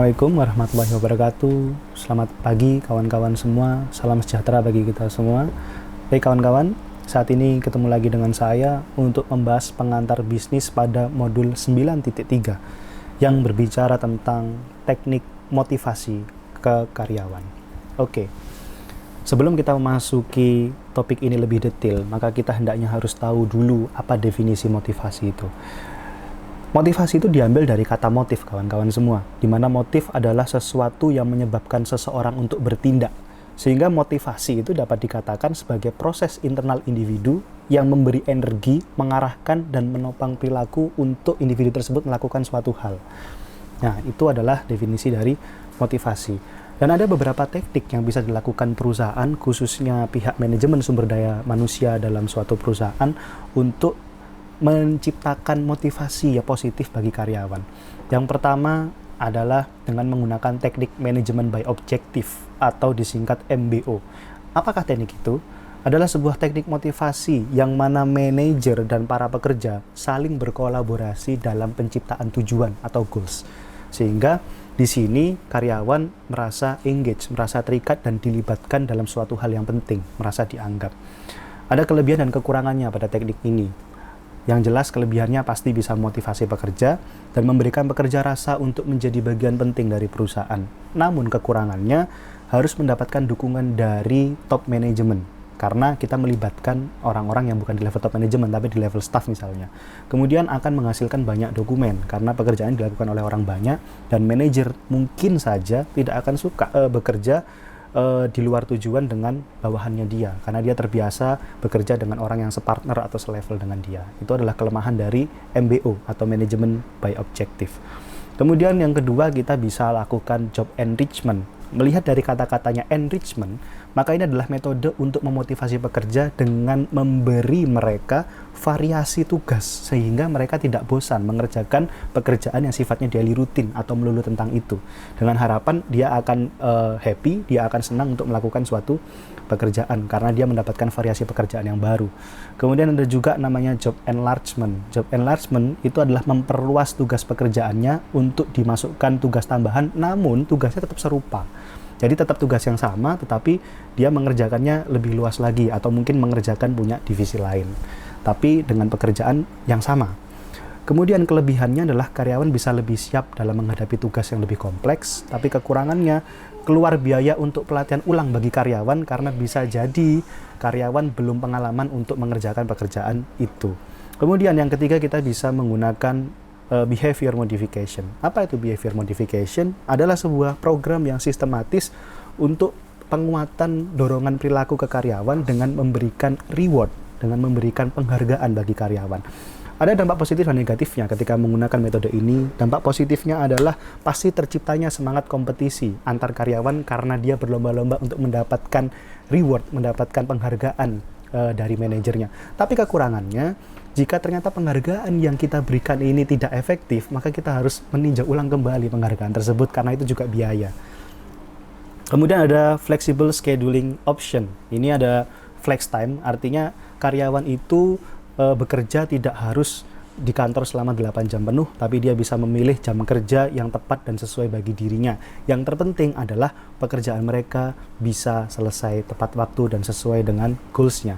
Assalamualaikum warahmatullahi wabarakatuh. Selamat pagi kawan-kawan semua. Salam sejahtera bagi kita semua. Baik kawan-kawan, saat ini ketemu lagi dengan saya untuk membahas pengantar bisnis pada modul 9.3 yang berbicara tentang teknik motivasi ke karyawan. Oke. Sebelum kita memasuki topik ini lebih detail, maka kita hendaknya harus tahu dulu apa definisi motivasi itu. Motivasi itu diambil dari kata motif, kawan-kawan semua, di mana motif adalah sesuatu yang menyebabkan seseorang untuk bertindak. Sehingga motivasi itu dapat dikatakan sebagai proses internal individu yang memberi energi, mengarahkan, dan menopang perilaku untuk individu tersebut melakukan suatu hal. Nah, itu adalah definisi dari motivasi. Dan ada beberapa teknik yang bisa dilakukan perusahaan, khususnya pihak manajemen sumber daya manusia dalam suatu perusahaan, untuk menciptakan motivasi yang positif bagi karyawan. Yang pertama adalah dengan menggunakan teknik manajemen by objective atau disingkat MBO. Apakah teknik itu? Adalah sebuah teknik motivasi yang mana manajer dan para pekerja saling berkolaborasi dalam penciptaan tujuan atau goals. Sehingga di sini karyawan merasa engage, merasa terikat dan dilibatkan dalam suatu hal yang penting, merasa dianggap. Ada kelebihan dan kekurangannya pada teknik ini. Yang jelas kelebihannya pasti bisa motivasi pekerja dan memberikan pekerja rasa untuk menjadi bagian penting dari perusahaan. Namun kekurangannya harus mendapatkan dukungan dari top manajemen, karena kita melibatkan orang-orang yang bukan di level top manajemen tapi di level staff misalnya. Kemudian akan menghasilkan banyak dokumen karena pekerjaan dilakukan oleh orang banyak dan manajer mungkin saja tidak akan suka bekerja di luar tujuan dengan bawahannya dia, karena dia terbiasa bekerja dengan orang yang separtner atau selevel dengan dia. Itu adalah kelemahan dari MBO atau Management by Objective. Kemudian yang kedua, kita bisa lakukan job enrichment. Melihat dari kata-katanya enrichment, maka ini adalah metode untuk memotivasi pekerja dengan memberi mereka variasi tugas sehingga mereka tidak bosan mengerjakan pekerjaan yang sifatnya daily rutin atau melulu tentang itu. Dengan harapan dia akan happy, dia akan senang untuk melakukan suatu pekerjaan karena dia mendapatkan variasi pekerjaan yang baru. Kemudian ada juga namanya job enlargement. Job enlargement itu adalah memperluas tugas pekerjaannya untuk dimasukkan tugas tambahan, namun tugasnya tetap serupa. Jadi tetap tugas yang sama, tetapi dia mengerjakannya lebih luas lagi atau mungkin mengerjakan punya divisi lain, tapi dengan pekerjaan yang sama. Kemudian kelebihannya adalah karyawan bisa lebih siap dalam menghadapi tugas yang lebih kompleks, tapi kekurangannya keluar biaya untuk pelatihan ulang bagi karyawan karena bisa jadi karyawan belum pengalaman untuk mengerjakan pekerjaan itu. Kemudian yang ketiga, kita bisa menggunakan behavior modification. Apa itu behavior modification? Adalah sebuah program yang sistematis untuk penguatan dorongan perilaku ke karyawan dengan memberikan reward, dengan memberikan penghargaan bagi karyawan. Ada dampak positif dan negatifnya ketika menggunakan metode ini. Dampak positifnya adalah pasti terciptanya semangat kompetisi antar karyawan karena dia berlomba-lomba untuk mendapatkan reward, mendapatkan penghargaan dari manajernya. Tapi kekurangannya, jika ternyata penghargaan yang kita berikan ini tidak efektif, maka kita harus meninjau ulang kembali penghargaan tersebut karena itu juga biaya. Kemudian ada flexible scheduling option. Ini ada flex time, artinya karyawan itu bekerja tidak harus di kantor selama 8 jam penuh, tapi dia bisa memilih jam kerja yang tepat dan sesuai bagi dirinya. Yang terpenting adalah pekerjaan mereka bisa selesai tepat waktu dan sesuai dengan goals-nya.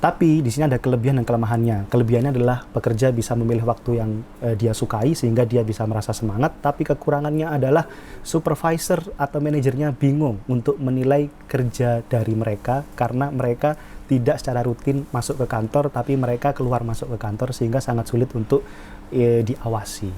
Tapi di sini ada kelebihan dan kelemahannya. Kelebihannya adalah pekerja bisa memilih waktu yang dia sukai sehingga dia bisa merasa semangat, tapi kekurangannya adalah supervisor atau manajernya bingung untuk menilai kerja dari mereka karena mereka tidak secara rutin masuk ke kantor, tapi mereka keluar masuk ke kantor sehingga sangat sulit untuk diawasi.